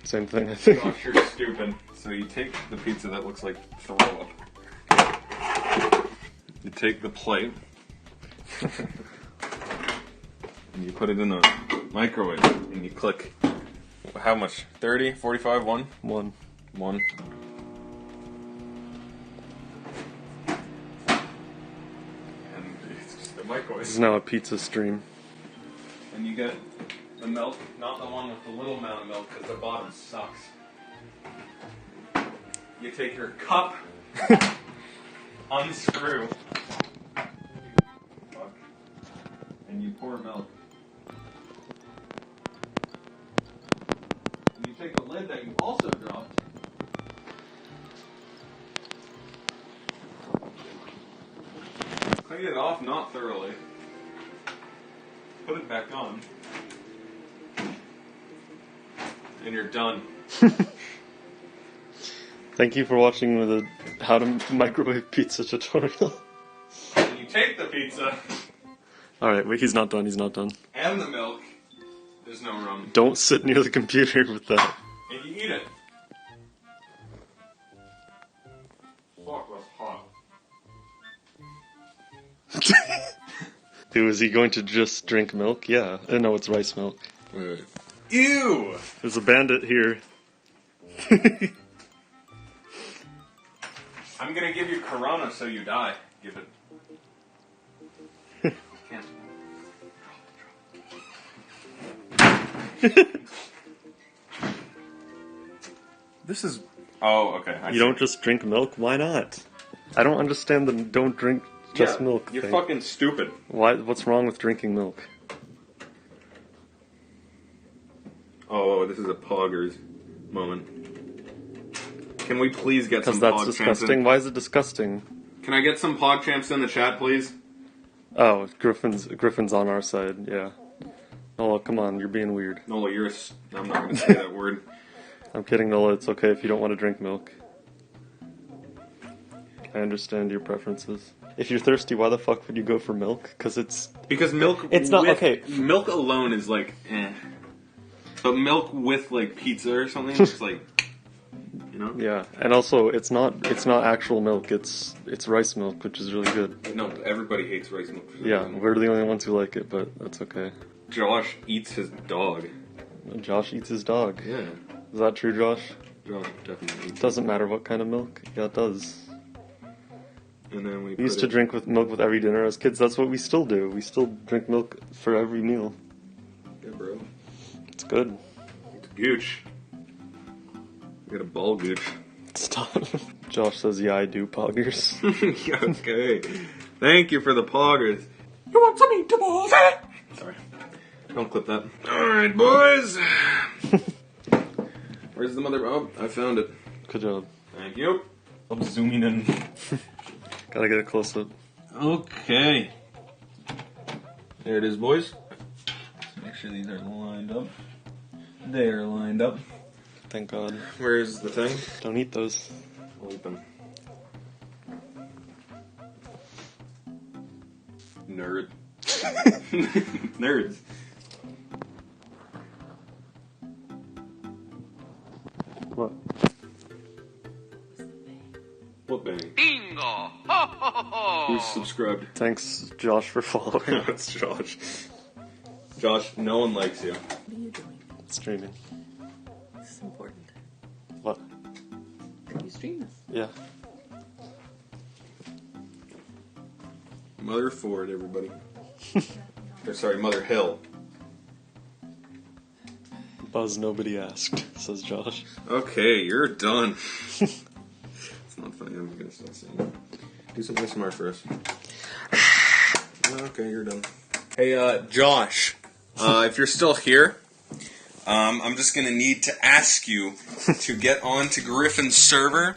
Speaker 2: Same thing, I think.
Speaker 3: Gosh, you're stupid. So you take the pizza that looks like throw up. You take the plate. And you put it in the microwave. And you click. How much? 30? 45? 1?
Speaker 2: One.
Speaker 3: 1. And it's just the microwave.
Speaker 2: This is now a pizza stream.
Speaker 3: And you get the milk, not the one with the little amount of milk, because the bottom sucks. You take your cup, unscrew, and you pour milk. And you take the lid that you also dropped. Clean it off, not thoroughly. Put it back on. And you're done.
Speaker 2: Thank you for watching with a how to microwave pizza tutorial.
Speaker 3: And you take the pizza
Speaker 2: Alright, wait, he's not done, he's not done.
Speaker 3: and the milk. There's no rum.
Speaker 2: Don't sit near the computer with that.
Speaker 3: And you eat it. Fuck, that's hot.
Speaker 2: Dude, is he going to just drink milk? Yeah. No, it's rice milk.
Speaker 3: Wait. Ew!
Speaker 2: There's a bandit here.
Speaker 3: I'm gonna give you Corona so you die. Give it. Can't. This is. Oh, okay.
Speaker 2: You don't just drink milk? Why not? I don't understand the don't drink just milk
Speaker 3: You're
Speaker 2: thing.
Speaker 3: fucking stupid.
Speaker 2: Why? What's wrong with drinking milk?
Speaker 3: Oh, this is a poggers moment. Can we please get some
Speaker 2: Because that's
Speaker 3: pog
Speaker 2: disgusting.
Speaker 3: champs in?
Speaker 2: Why is it disgusting?
Speaker 3: Can I get some pog champs in the chat, please?
Speaker 2: Oh, Griffin's on our side, yeah. Nola, come on, you're being weird.
Speaker 3: Nola, you're a... I'm not gonna say that word.
Speaker 2: I'm kidding, Nola, it's okay if you don't want to drink milk. I understand your preferences. If you're thirsty, why the fuck would you go for milk? Because it's...
Speaker 3: Because milk...
Speaker 2: It's not-
Speaker 3: with,
Speaker 2: okay.
Speaker 3: Milk alone is like, eh. But milk with, like, pizza or something, it's like... You know?
Speaker 2: Yeah, and also, it's not actual milk, it's rice milk, which is really good.
Speaker 3: No, everybody hates rice milk. For some
Speaker 2: Yeah,
Speaker 3: reason.
Speaker 2: we're the only ones who like it, but that's okay.
Speaker 3: Josh eats his dog.
Speaker 2: Josh eats his dog.
Speaker 3: Yeah.
Speaker 2: Is that true, Josh?
Speaker 3: Josh definitely eats
Speaker 2: It doesn't matter what kind of milk. Yeah, it does.
Speaker 3: And then we
Speaker 2: We used to drink with milk with every dinner as kids. That's what we still do. We still drink milk for every meal.
Speaker 3: Yeah, bro.
Speaker 2: It's good.
Speaker 3: It's gooch. I got a ball gooch.
Speaker 2: Stop. Josh says, yeah, I do, poggers.
Speaker 3: Yeah, okay. Thank you for the poggers. You want some eatables? Sorry. Don't clip that. Alright, boys. Where's the mother? Oh, I found it.
Speaker 2: Good job.
Speaker 3: Thank you. I'm zooming in.
Speaker 2: Gotta get a close up.
Speaker 3: Okay. There it is, boys. Make sure these are lined up. They are lined up.
Speaker 2: Thank God.
Speaker 3: Where's the thing?
Speaker 2: Don't eat those.
Speaker 3: I'll eat them. Nerd. Nerds.
Speaker 2: What?
Speaker 3: What bang?
Speaker 5: Bingo! Ho, ho, ho, ho.
Speaker 3: Who's subscribed?
Speaker 2: Thanks, Josh, for following.
Speaker 3: That's Josh. Josh, no one likes you.
Speaker 6: What are you doing?
Speaker 2: Streaming.
Speaker 6: This is important.
Speaker 2: What?
Speaker 6: You stream this.
Speaker 2: Yeah.
Speaker 3: Mother Ford, everybody. Or sorry, Mother Hill.
Speaker 2: Buzz, nobody asked, says Josh.
Speaker 3: Okay, you're done. It's not funny. Yeah, I'm gonna start singing. Do something smart first. Okay, you're done. Hey, Josh, if you're still here, I'm just gonna need to ask you to get on to Griffin's server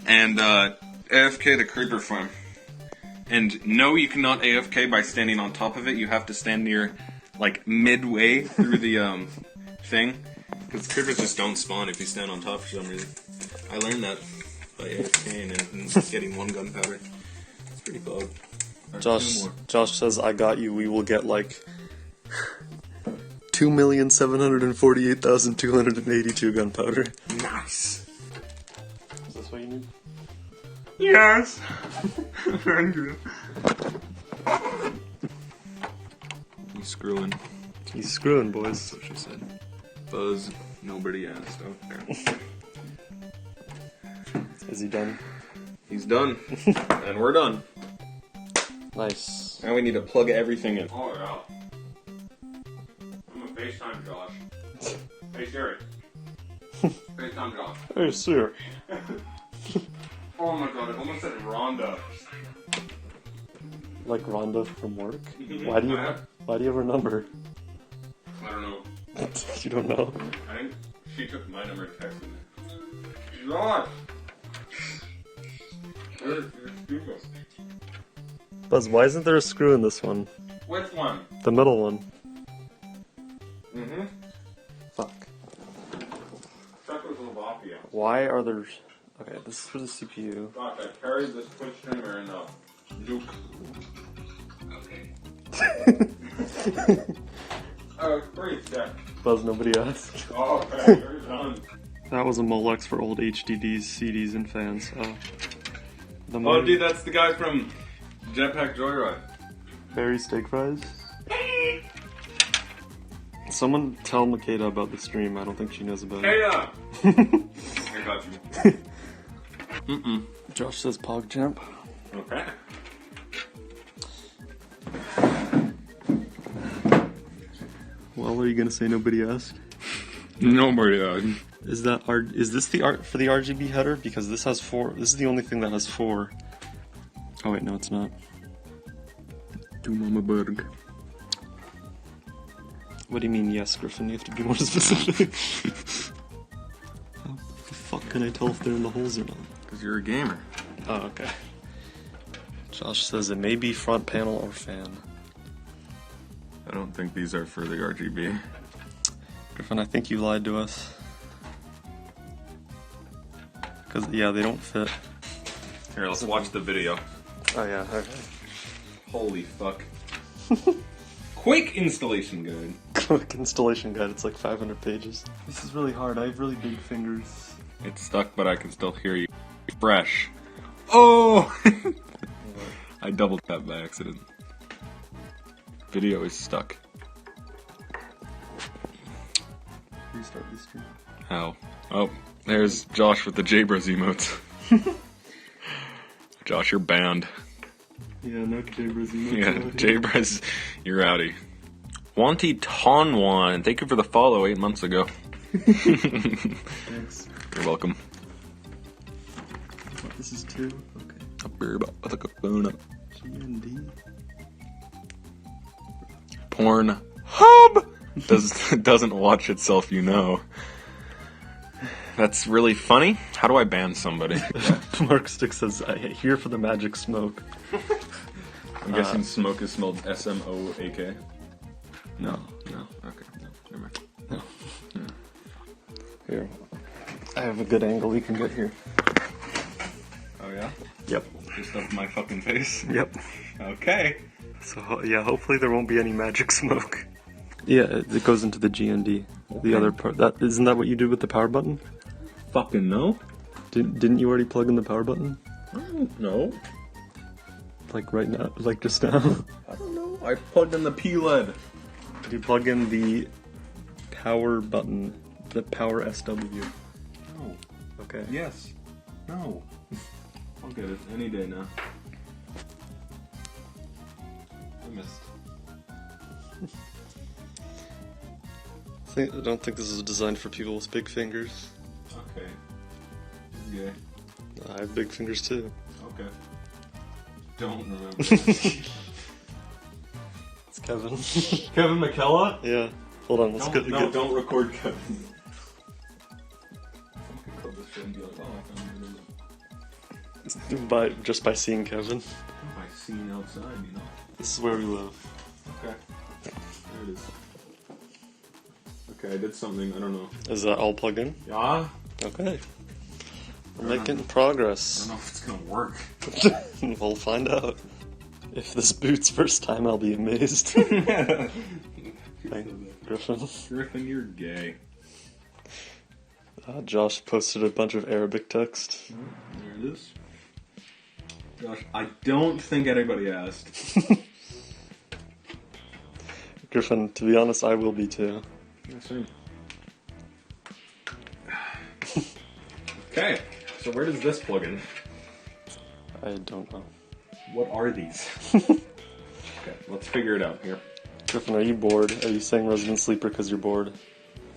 Speaker 3: and AFK the creeper farm. And no, you cannot AFK by standing on top of it. You have to stand near, like, midway through the thing. Because creepers just don't spawn if you stand on top for some reason. I learned that by AFKing and getting 1 gunpowder. It's pretty bug.
Speaker 2: Josh says, I got you. We will get like 2,748,282 gunpowder.
Speaker 3: Nice.
Speaker 2: Is this what you need?
Speaker 3: Yes. Thank you. He's screwing.
Speaker 2: He's screwing, boys.
Speaker 3: That's what she said. Buzz. Nobody asked. Okay.
Speaker 2: Is he done?
Speaker 3: He's done. And we're done.
Speaker 2: Nice.
Speaker 3: Now we need to plug everything in. Oh, yeah. I'm a FaceTime Josh. Hey, Siri. FaceTime Josh.
Speaker 2: Hey, sir.
Speaker 3: Oh my god, I almost said Rhonda.
Speaker 2: Like Rhonda from work? Why do you have her number?
Speaker 3: I don't know.
Speaker 2: You don't know?
Speaker 3: I think she took my number and texted me. Josh! You're stupid.
Speaker 2: Buzz, why isn't there a screw in this one?
Speaker 3: Which one?
Speaker 2: The middle one.
Speaker 3: Mm-hmm.
Speaker 2: Fuck.
Speaker 3: Czechoslovakia.
Speaker 2: Why are there... Okay, this is for the CPU.
Speaker 3: Gosh, I carried this Twitch streamer in a Duke. Okay. Pretty sick.
Speaker 2: Buzz, nobody asked.
Speaker 3: Oh, okay, you're done.
Speaker 2: That was a Molex for old HDDs, CDs, and fans.
Speaker 3: Oh, dude, that's the guy from Jetpack Joyride.
Speaker 2: Berry steak fries? Someone tell Makeda about the stream. I don't think she knows about it.
Speaker 3: Hey, I got you.
Speaker 2: Josh says PogChamp.
Speaker 3: Okay.
Speaker 2: Well, are you gonna say nobody asked?
Speaker 3: Nobody.
Speaker 2: Is this the art for the RGB header? Because this has 4. This is the only thing that has 4. Oh wait, no, it's not.
Speaker 3: Do Mama Berg.
Speaker 2: What do you mean, yes, Griffin? You have to be more specific. How the fuck can I tell if they're in the holes or not?
Speaker 3: Because you're a gamer.
Speaker 2: Oh, okay. Josh says it may be front panel or fan.
Speaker 3: I don't think these are for the RGB.
Speaker 2: Griffin, I think you lied to us. Because, yeah, they don't fit.
Speaker 3: Here, let's watch the video.
Speaker 2: Oh, yeah, okay.
Speaker 3: Holy fuck. Quick installation guide.
Speaker 2: Quick installation guide, it's like 500 pages. This is really hard, I have really big fingers.
Speaker 3: It's stuck, but I can still hear you. Fresh. Oh! I double tapped by accident. Video is stuck.
Speaker 2: Restart the stream.
Speaker 3: How? Oh, there's Josh with the J-Bros emotes. Josh, you're banned.
Speaker 2: Yeah, no J-Bros emotes.
Speaker 3: Yeah, J-Bros, you're outie. Wanty Tonwan, thank you for the follow 8 months ago.
Speaker 2: Thanks.
Speaker 3: You're welcome.
Speaker 2: What, this is 2? Okay. G&D?
Speaker 3: Porn Hub doesn't watch itself, you know. That's really funny. How do I ban somebody?
Speaker 2: Mark Stick says, I here for the magic smoke.
Speaker 3: I'm guessing smoke is spelled S-M-O-A-K.
Speaker 2: No.
Speaker 3: No. Okay. No. Never mind.
Speaker 2: No. Here. I have a good angle you can get here.
Speaker 3: Oh yeah?
Speaker 2: Yep.
Speaker 3: Just up my fucking face?
Speaker 2: Yep.
Speaker 3: Okay.
Speaker 2: So, yeah, hopefully there won't be any magic smoke. Yeah, it goes into the GND.
Speaker 3: Okay.
Speaker 2: The other part. Isn't that what you did with the power button?
Speaker 3: Fucking no.
Speaker 2: Didn't you already plug in the power button?
Speaker 3: I don't know.
Speaker 2: Like right now? Like just now?
Speaker 3: I don't know. I plugged in the P-LED.
Speaker 2: Did you plug in the power button? The power SW?
Speaker 3: No.
Speaker 2: Okay.
Speaker 3: Yes. No. I'll get it any day now. I missed.
Speaker 2: I don't think this is designed for people with big fingers.
Speaker 3: Okay. Yeah.
Speaker 2: I have big fingers too.
Speaker 3: Okay. Don't remember.
Speaker 2: It's Kevin.
Speaker 3: Kevin McKella?
Speaker 2: Yeah. Hold on, let's get.
Speaker 3: Don't record Kevin.
Speaker 2: Just by seeing Kevin.
Speaker 3: By seeing outside, you know.
Speaker 2: This is where we live.
Speaker 3: Okay. There it is. Okay, I did something, I don't know.
Speaker 2: Is that all plugged in?
Speaker 3: Yeah?
Speaker 2: Okay. We're making
Speaker 3: I
Speaker 2: progress.
Speaker 3: don't know if it's gonna work.
Speaker 2: We'll find out. If this boots first time, I'll be amazed. Thank Griffin.
Speaker 3: Griffin, you're gay.
Speaker 2: Josh posted a bunch of Arabic text.
Speaker 3: There it is. Gosh, I don't think anybody asked.
Speaker 2: Griffin, to be honest, I will be too.
Speaker 3: Same. Okay, so where does this plug in?
Speaker 2: I don't know.
Speaker 3: What are these? Okay, let's figure it out here.
Speaker 2: Griffin, are you bored? Are you saying Resident Sleeper because you're bored?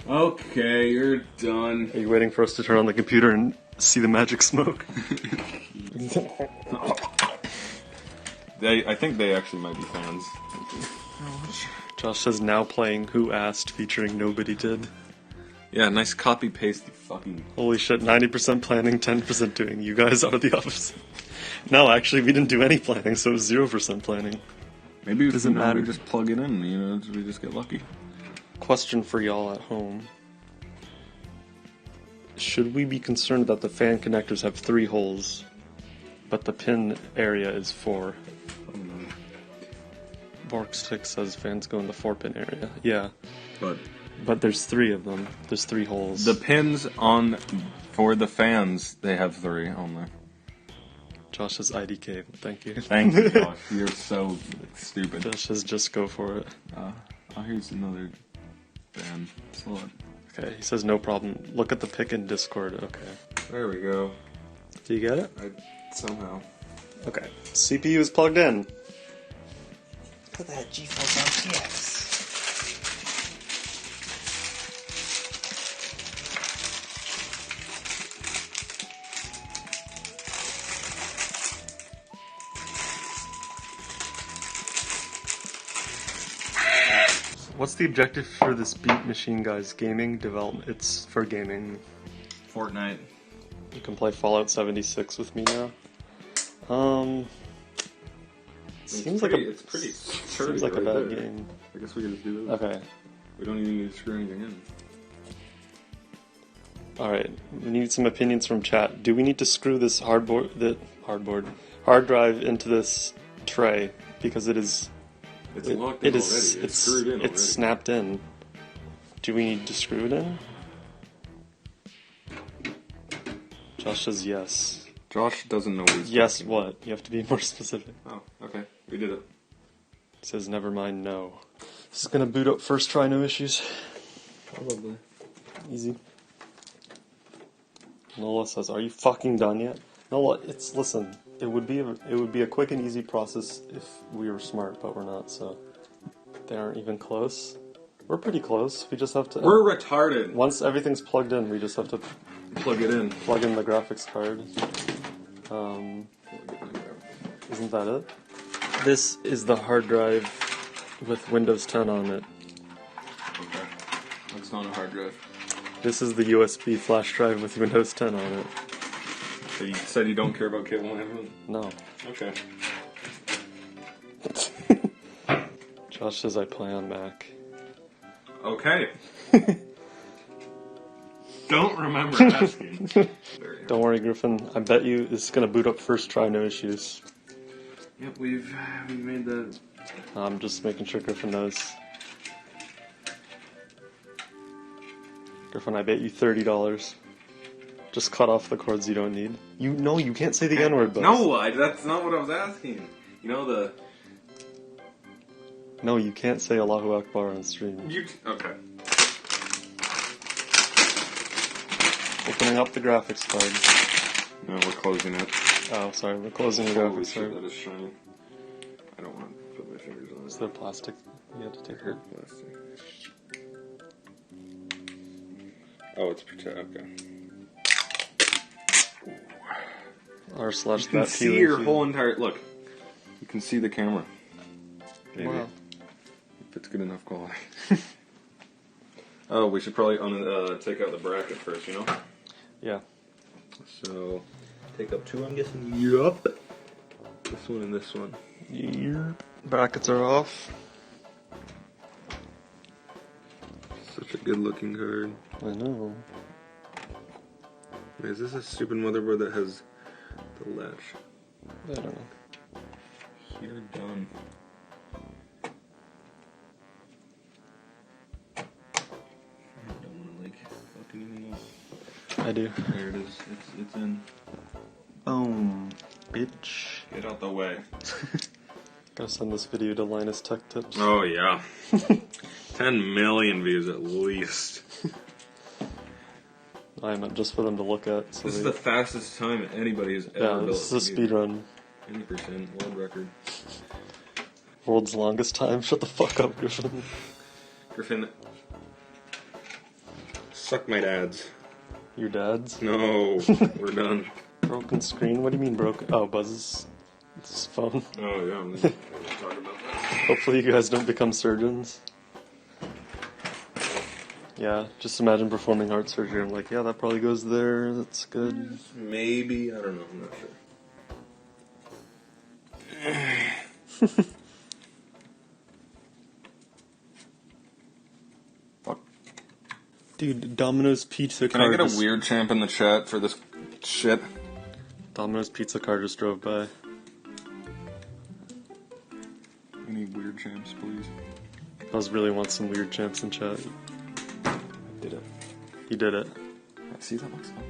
Speaker 3: Okay, you're done.
Speaker 2: Are you waiting for us to turn on the computer and see the magic smoke?
Speaker 3: I think they actually might be fans.
Speaker 2: Josh says now playing Who Asked featuring Nobody Did.
Speaker 3: Yeah, nice copy paste, you fucking...
Speaker 2: Holy shit, 90% planning, 10% doing. You guys are the opposite. No, actually, we didn't do any planning, so it was 0% planning.
Speaker 3: Maybe it
Speaker 2: doesn't matter.
Speaker 3: We just plug it in, you know, we just get lucky.
Speaker 2: Question for y'all at home. Should we be concerned that the fan connectors have 3 holes, but the pin area is 4?
Speaker 3: Oh no.
Speaker 2: Borkstick says fans go in the 4-pin area. Yeah,
Speaker 3: But
Speaker 2: but there's 3 of them. There's 3 holes.
Speaker 3: the pins for the fans, they have 3 only.
Speaker 2: Josh says IDK. Thank you.
Speaker 3: Thank you, Josh. You're so stupid.
Speaker 2: Josh says just go for it.
Speaker 3: Oh, here's another band slot.
Speaker 2: Okay, he says no problem. Look at the pick in Discord. Okay.
Speaker 1: There we go.
Speaker 2: Do you get it?
Speaker 1: Somehow.
Speaker 2: Okay. CPU is plugged in.
Speaker 7: Put that GeForce RTX.
Speaker 2: What's the objective for this Beat Machine, guys? Gaming development. It's for gaming.
Speaker 3: Fortnite.
Speaker 2: You can play Fallout 76 with me now. Seems like
Speaker 3: it's pretty
Speaker 2: seems like a bad game.
Speaker 3: I guess we can just do this.
Speaker 2: Okay.
Speaker 3: We don't even need to screw anything in.
Speaker 2: All right. We need some opinions from chat. Do we need to screw this hard drive into this tray because it is?
Speaker 3: It's locked in already. It's screwed in already.
Speaker 2: It's snapped in. Do we need to screw it in? Josh says yes.
Speaker 3: Josh doesn't know what he's
Speaker 2: Yes,
Speaker 3: talking
Speaker 2: what? You have to be more specific.
Speaker 3: about. Oh, okay. We did it.
Speaker 2: He says never mind, no. This is gonna boot up first try, no issues.
Speaker 3: Probably.
Speaker 2: Easy. Nola says, "Are you fucking done yet?" Nola, listen. It would be a quick and easy process if we were smart, but we're not. So they aren't even close. We're pretty close. We just have to.
Speaker 3: We're retarded.
Speaker 2: Once everything's plugged in, we just have to
Speaker 3: Plug it in.
Speaker 2: plug in the graphics card. Isn't that it? This is the hard drive with Windows 10 on it.
Speaker 3: Okay. That's not a hard drive.
Speaker 2: This is the USB flash drive with Windows 10 on it.
Speaker 3: So you said you don't care about cable management?
Speaker 2: No.
Speaker 3: Okay.
Speaker 2: Josh says I play on Mac.
Speaker 3: Okay. Don't remember asking.
Speaker 2: Don't worry, Griffin. I bet you this is gonna boot up first try, no issues.
Speaker 3: Yep, we've made that.
Speaker 2: I'm just making sure Griffin knows. Griffin, I bet you $30. Just cut off the cords you don't need. You can't say the N-word, but
Speaker 3: No, that's not what I was asking. You know the...
Speaker 2: No, you can't say Allahu Akbar on stream.
Speaker 3: Okay.
Speaker 2: Opening up the graphics card.
Speaker 3: No, we're closing it.
Speaker 2: Oh, sorry, we're closing the
Speaker 3: Holy
Speaker 2: graphics
Speaker 3: shit,
Speaker 2: card.
Speaker 3: that is shiny. I don't want to put my fingers on it.
Speaker 2: Is there plastic? You had to take it.
Speaker 3: Plastic. Oh, it's protect. Okay.
Speaker 2: R slash
Speaker 3: You can
Speaker 2: that
Speaker 3: see your whole entire... Look. You can see the camera. Maybe.
Speaker 2: Wow.
Speaker 3: If it's good enough quality. Oh, we should probably take out the bracket first, you know?
Speaker 2: Yeah.
Speaker 3: So, take up 2, I'm guessing. Yup. This one and this one.
Speaker 2: Your brackets are off.
Speaker 3: Such a good looking card.
Speaker 2: I know.
Speaker 3: Wait, is this a stupid motherboard that has the latch?
Speaker 2: I don't know.
Speaker 3: You're done. I don't want to like fucking even know.
Speaker 2: I do.
Speaker 3: There it is. It's in.
Speaker 2: Boom. Bitch.
Speaker 3: Get out the way.
Speaker 2: Gotta send this video to Linus Tech Tips.
Speaker 3: Oh yeah. 10 million views at least.
Speaker 2: I meant just for them to look at. So
Speaker 3: This is the fastest time anybody has ever
Speaker 2: yeah,
Speaker 3: built.
Speaker 2: this is a speed run.
Speaker 3: 80% world record.
Speaker 2: World's longest time. Shut the fuck up, Griffin.
Speaker 3: Griffin. Suck my dads.
Speaker 2: Your dad's
Speaker 3: No, we're done.
Speaker 2: broken screen. What do you mean broken? Oh, Buzz's phone.
Speaker 3: Oh yeah, I'm gonna talk about that.
Speaker 2: Hopefully you guys don't become surgeons. Yeah, just imagine performing heart surgery. I'm like, yeah, that probably goes there. That's good.
Speaker 3: Maybe, I don't know, I'm not sure. Fuck.
Speaker 2: Dude, Domino's Pizza
Speaker 3: Can
Speaker 2: car
Speaker 3: I get a
Speaker 2: just-
Speaker 3: weird champ in the chat for this shit?
Speaker 2: Domino's Pizza car just drove by.
Speaker 3: Any weird champs, please?
Speaker 2: Buzz really wants some weird champs in chat.
Speaker 3: Did it.
Speaker 2: He did it.
Speaker 3: See, that looks ugly.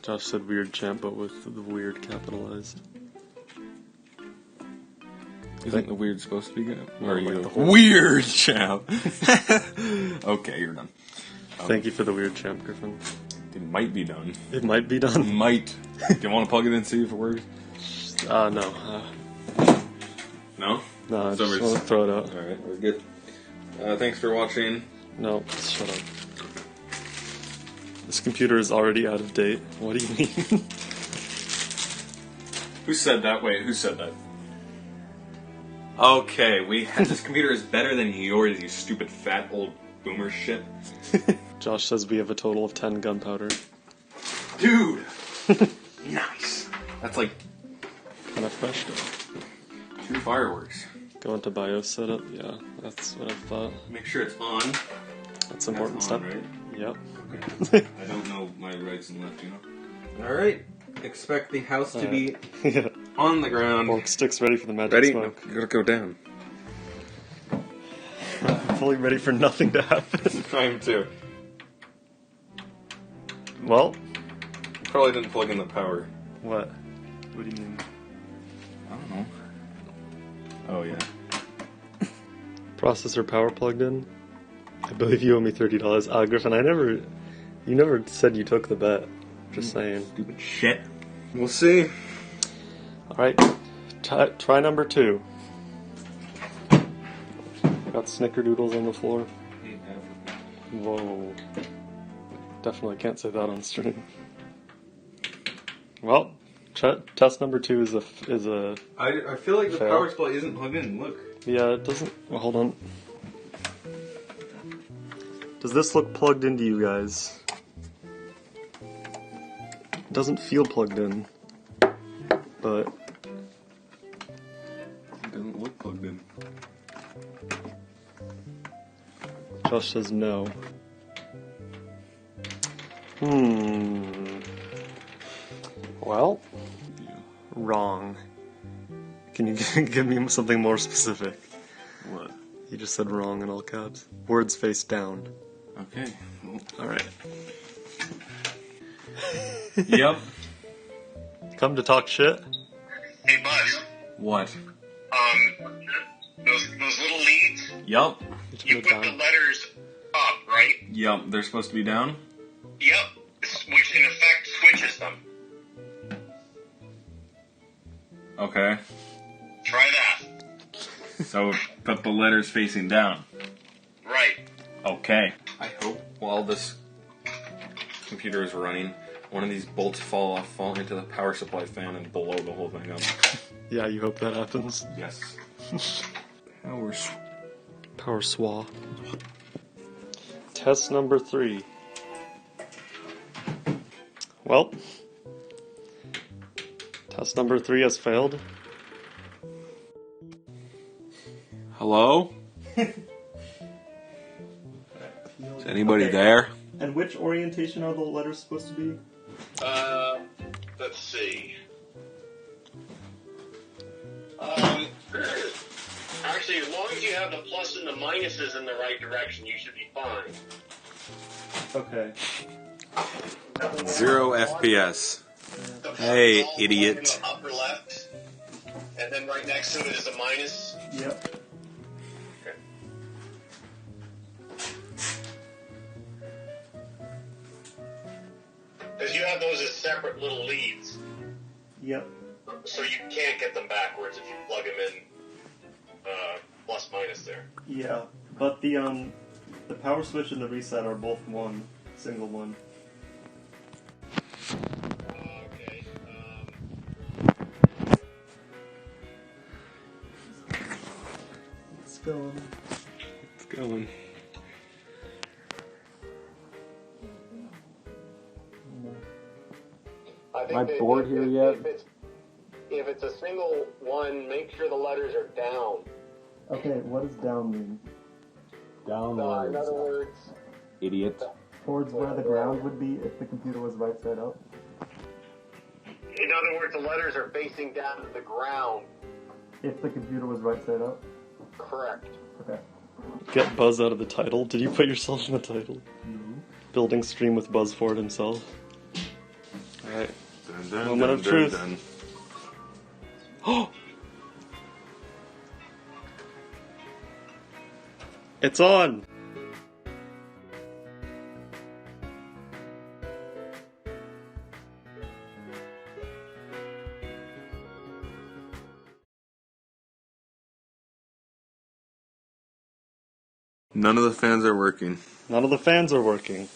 Speaker 2: Josh said weird champ, but with the weird capitalized.
Speaker 3: Isn't the weird supposed to be good?
Speaker 2: No,
Speaker 3: Or are
Speaker 2: like
Speaker 3: you
Speaker 2: the whole-
Speaker 3: weird champ? Okay, you're done.
Speaker 2: Thank you for the weird champ, Griffin.
Speaker 3: It might be done.
Speaker 2: It might be done.
Speaker 3: Might. Do you want to plug it in and see if it works?
Speaker 2: No.
Speaker 3: No?
Speaker 2: No, I
Speaker 3: So
Speaker 2: just
Speaker 3: we're
Speaker 2: want to throw it out.
Speaker 3: Alright, we're good. Thanks for watching.
Speaker 2: No, shut up. This computer is already out of date. What do you mean?
Speaker 3: Who said that? Wait, who said that? Okay, this computer is better than yours, you stupid fat old boomer shit.
Speaker 2: Josh says we have a total of 10 gunpowder.
Speaker 3: Dude! Nice. That's like
Speaker 2: Kind of fresh though.
Speaker 3: 2 fireworks.
Speaker 2: Go into BIOS setup. Yeah, that's what I thought.
Speaker 3: Make sure it's on.
Speaker 2: That's an important
Speaker 3: That's
Speaker 2: step.
Speaker 3: on, right?
Speaker 2: Yep.
Speaker 3: I don't know my rights and left, you know? Alright. Expect the house to be
Speaker 2: Yeah.
Speaker 3: on the ground.
Speaker 2: Fork sticks ready for the magic
Speaker 3: Ready?
Speaker 2: smoke.
Speaker 3: Gotta go down.
Speaker 2: Fully ready for nothing to happen.
Speaker 3: I'm too.
Speaker 2: Well,
Speaker 3: Probably didn't plug in the power.
Speaker 2: what? What do you mean?
Speaker 3: I don't know. Oh, yeah.
Speaker 2: Processor power plugged in? I believe you owe me $30. Griffin, you never said you took the bet. Just saying.
Speaker 3: Stupid shit. We'll see.
Speaker 2: Alright, try number 2. Got snickerdoodles on the floor. Whoa. Definitely can't say that on stream. Well, test number 2 is a.
Speaker 3: I feel like the
Speaker 2: Fail.
Speaker 3: power supply isn't plugged in. Look.
Speaker 2: Yeah, it doesn't. Well, hold on. Does this look plugged into you guys? It doesn't feel plugged in, but
Speaker 3: It doesn't look plugged in.
Speaker 2: Josh says no. Well, wrong. Can you give me something more specific?
Speaker 3: What?
Speaker 2: You just said wrong in all caps. Words face down.
Speaker 3: Okay. Well,
Speaker 2: Alright.
Speaker 3: yep.
Speaker 2: Come to talk shit?
Speaker 4: Hey, Buzz.
Speaker 3: What?
Speaker 4: Those little leads,
Speaker 3: Yup.
Speaker 4: you put the letters up, right?
Speaker 3: Yup. They're supposed to be down?
Speaker 4: Yep. Which in effect switches them.
Speaker 3: Okay.
Speaker 4: Try that.
Speaker 3: So put the letters facing down.
Speaker 4: Right.
Speaker 3: Okay. I hope while this computer is running, one of these bolts fall into the power supply fan and blow the whole thing up.
Speaker 2: Yeah, you hope that happens.
Speaker 3: Yes.
Speaker 2: Power swa. Test number 3. Well, test number 3 has failed.
Speaker 3: Hello? Is anybody there?
Speaker 2: And which orientation are the letters supposed to be?
Speaker 4: Let's see. Actually, as long as you have the plus and the minuses in the right direction, you should be fine.
Speaker 2: Okay.
Speaker 3: 0 FPS.
Speaker 4: The plus
Speaker 3: Hey,
Speaker 4: is all
Speaker 3: idiot.
Speaker 4: in the upper left, and then right next to it is a minus.
Speaker 2: Yep.
Speaker 4: Okay. Because you have those as separate little leads,
Speaker 2: Yep.
Speaker 4: so you can't get them backwards if you plug them in plus minus there.
Speaker 2: Yeah, but the power switch and the reset are both one single one.
Speaker 4: Okay.
Speaker 2: It's going.
Speaker 3: It's going.
Speaker 4: I think
Speaker 3: Am I
Speaker 4: that
Speaker 3: bored here yet?
Speaker 4: If it's a single one, make sure the letters are down.
Speaker 2: Okay, what does down mean?
Speaker 4: In other words,
Speaker 3: Idiot.
Speaker 2: Towards where the ground would be if the computer was right side up?
Speaker 4: in other words, the letters are facing down to the ground.
Speaker 2: If the computer was right side up?
Speaker 4: Correct.
Speaker 2: Okay. Get Buzz out of the title. Did you put yourself in the title? No. Building stream with Buzz Ford himself. Alright. Moment of truth. Oh! It's on!
Speaker 3: None of the fans are working.
Speaker 2: None of the fans are working.